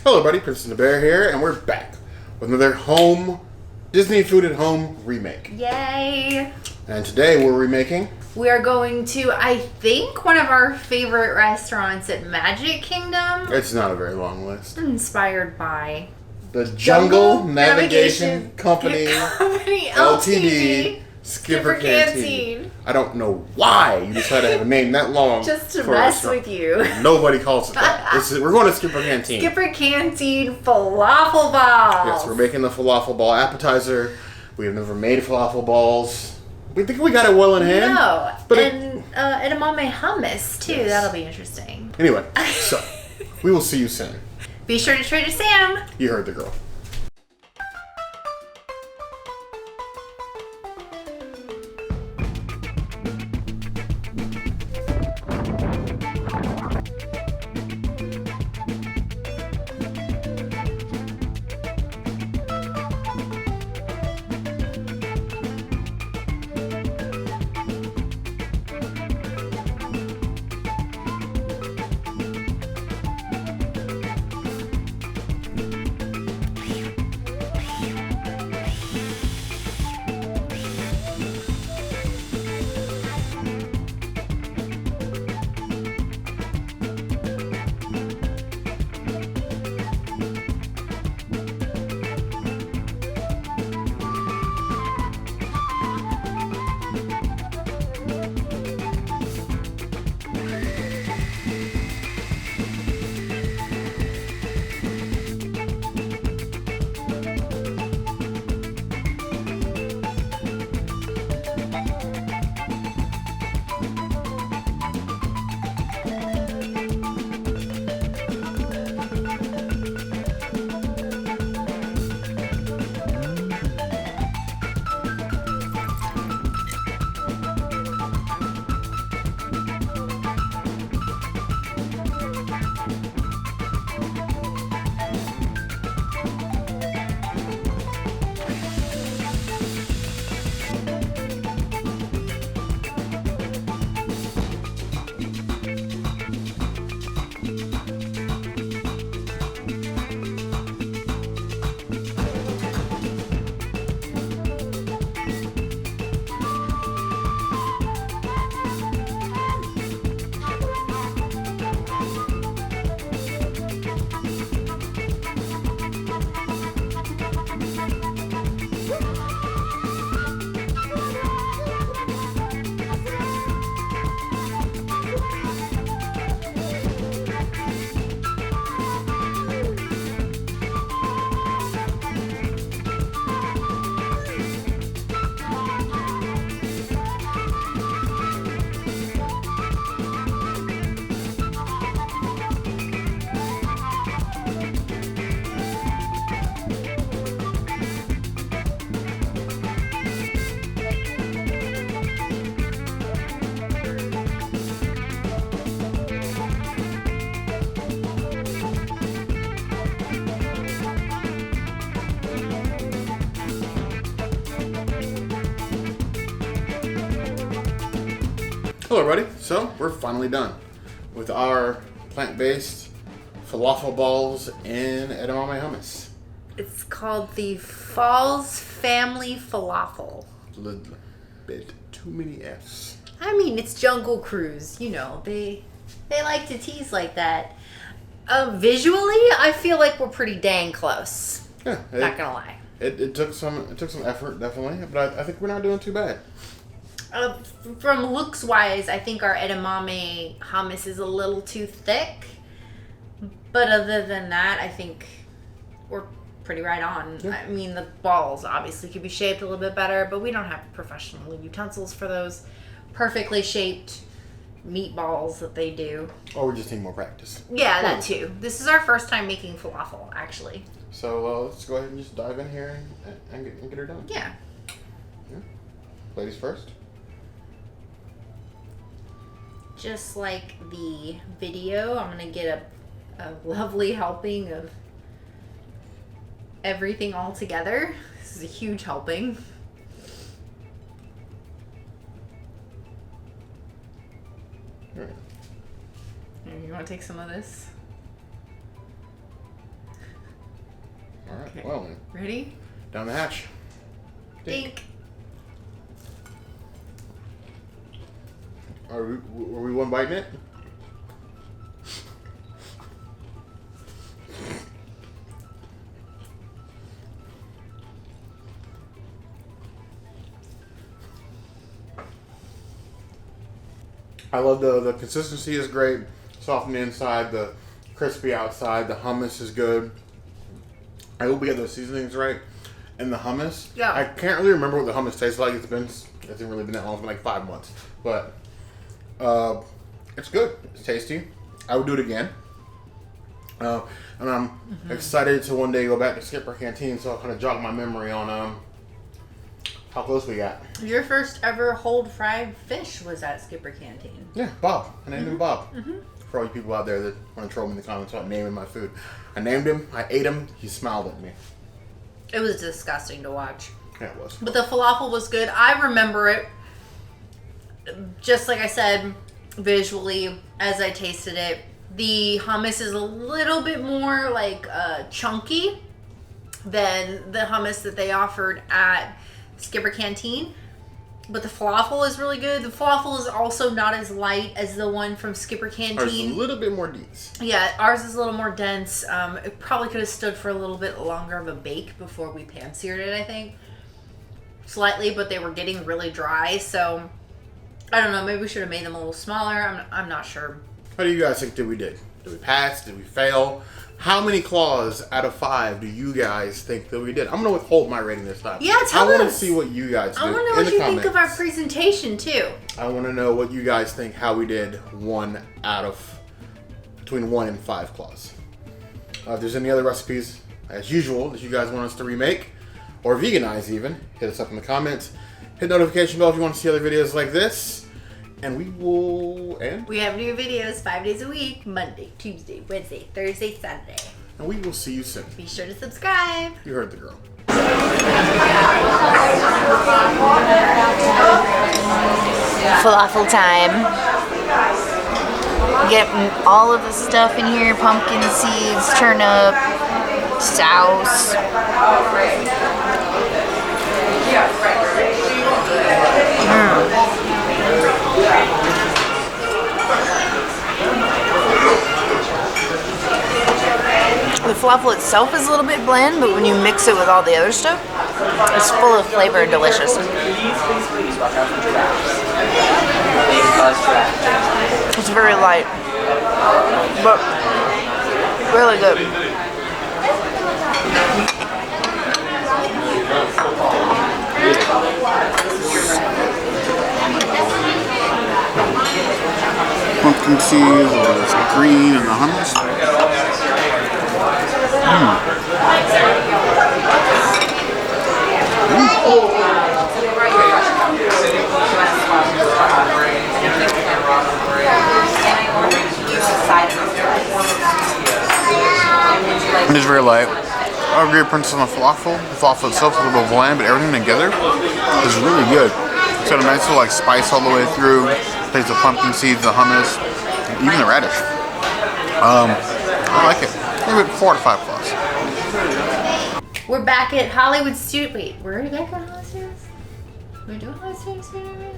Hello, buddy. Princess and the Bear here, and we're back with another Disney Food at Home remake. Yay! And today we're remaking. We are going to, I think, one of our favorite restaurants at Magic Kingdom. It's not a very long list. Inspired by the Jungle Navigation Company LTD Skipper Canteen. I don't know why you decided to have a name that long. Just to mess with you. Nobody calls it that. We're going to Skipper Canteen. Skipper Canteen falafel balls. Yes, we're making the falafel ball appetizer. We have never made falafel balls. We think we got it well in hand. No, but edamame hummus too. Yes. That'll be interesting. Anyway, so we will see you soon. Be sure to Trader Sam. You heard the girl. Hello, everybody. So we're finally done with our plant-based falafel balls and edamame hummus. It's called the Falls Family Falafel. A little bit too many F's. I mean, it's Jungle Cruise. You know, they like to tease like that. Visually, I feel like we're pretty dang close. Yeah, not gonna lie. It took some effort, definitely, but I think we're not doing too bad. From looks wise, I think our edamame hummus is a little too thick. But other than that, I think we're pretty right on. Yeah. I mean, the balls obviously could be shaped a little bit better, but we don't have professional utensils for those perfectly shaped meatballs that they do. Or we just need more practice. Yeah, that too. This is our first time making falafel, actually. So let's go ahead and just dive in here and get her done. Yeah. Ladies first. Just like the video, I'm going to get a lovely helping of everything all together. This is a huge helping. All right. You want to take some of this? Okay. Well then. Ready? Down the hatch. Dink. Were we one biting it? I love the consistency is great. Soft on the inside, the crispy outside. The hummus is good. I hope we get those seasonings right. And the hummus. Yeah. I can't really remember what the hummus tastes like. It hasn't really been that long. It's been like 5 months. But it's good. It's tasty. I would do it again. And I'm excited to one day go back to Skipper Canteen, so I'll kind of jog my memory on how close we got. Your first ever whole fried fish was at Skipper Canteen. Yeah, Bob. I named him Bob. For all you people out there that want to troll me in the comments about naming my food. I named him. I ate him. He smiled at me. It was disgusting to watch. Yeah, it was. But the falafel was good. I remember it, just like I said, visually as I tasted it. The hummus is a little bit more like chunky than the hummus that they offered at Skipper Canteen. But the falafel is really good. The falafel is also not as light as the one from Skipper Canteen. Ours is a little bit more dense. Yeah, ours is a little more dense. It probably could have stood for a little bit longer of a bake before we pan-seared it, I think. Slightly, but they were getting really dry, so I don't know. Maybe we should have made them a little smaller. I'm not sure. How do you guys think that we did? Did we pass? Did we fail? How many claws out of 5 do you guys think that we did? I'm going to withhold my rating this time. Yeah, tell us. I want to see what you guys do. I want to know what you think of our presentation, too. I want to know what you guys think, how we did between 1 and 5 claws. If there's any other recipes, as usual, that you guys want us to remake, or veganize even, hit us up in the comments. Hit the notification bell if you want to see other videos like this. And we will end. We have new videos 5 days a week. Monday, Tuesday, Wednesday, Thursday, Saturday. And we will see you soon. Be sure to subscribe. You heard the girl. Falafel time. Get all of the stuff in here. Pumpkin seeds, turnip, sauce. The falafel itself is a little bit bland, but when you mix it with all the other stuff, it's full of flavor and delicious. It's very light, but really good. Pumpkin seeds, there's green and the hummus. It is very light. I agree with Princess on the falafel. The falafel itself is a little bland, but everything together is really good. It's got a nice little spice all the way through. Tastes the pumpkin seeds, the hummus, even the radish. I like it. Maybe 4 to 5 claws. We're back at Hollywood Studios. Wait, we're already back at Hollywood Studios? We're doing Hollywood Studios?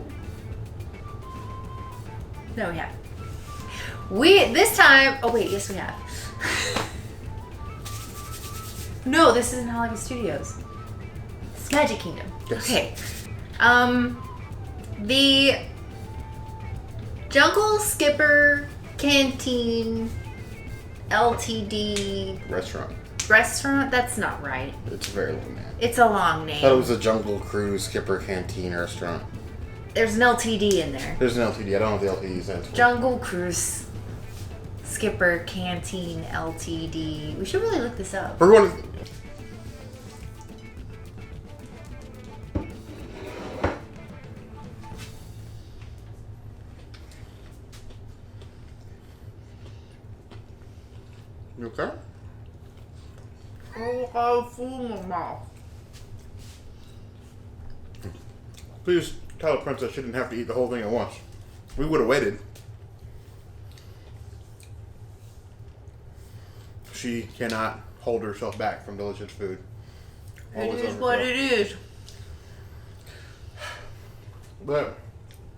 No, we haven't. This time, oh wait, yes we have. No, this isn't Hollywood Studios. It's Magic Kingdom. Yes. Okay. The Jungle Skipper Canteen LTD restaurant? That's not right. It's a very long name. It's a long name. I thought it was a Jungle Cruise Skipper Canteen restaurant. There's an LTD in there. There's an LTD. I don't know what the LTD stands for. Jungle Cruise Skipper Canteen LTD. We should really look this up. We're going to... You okay? Oh, I have food in my mouth. Please tell the princess she didn't have to eat the whole thing at once. We would have waited. She cannot hold herself back from delicious food. It is what it is. But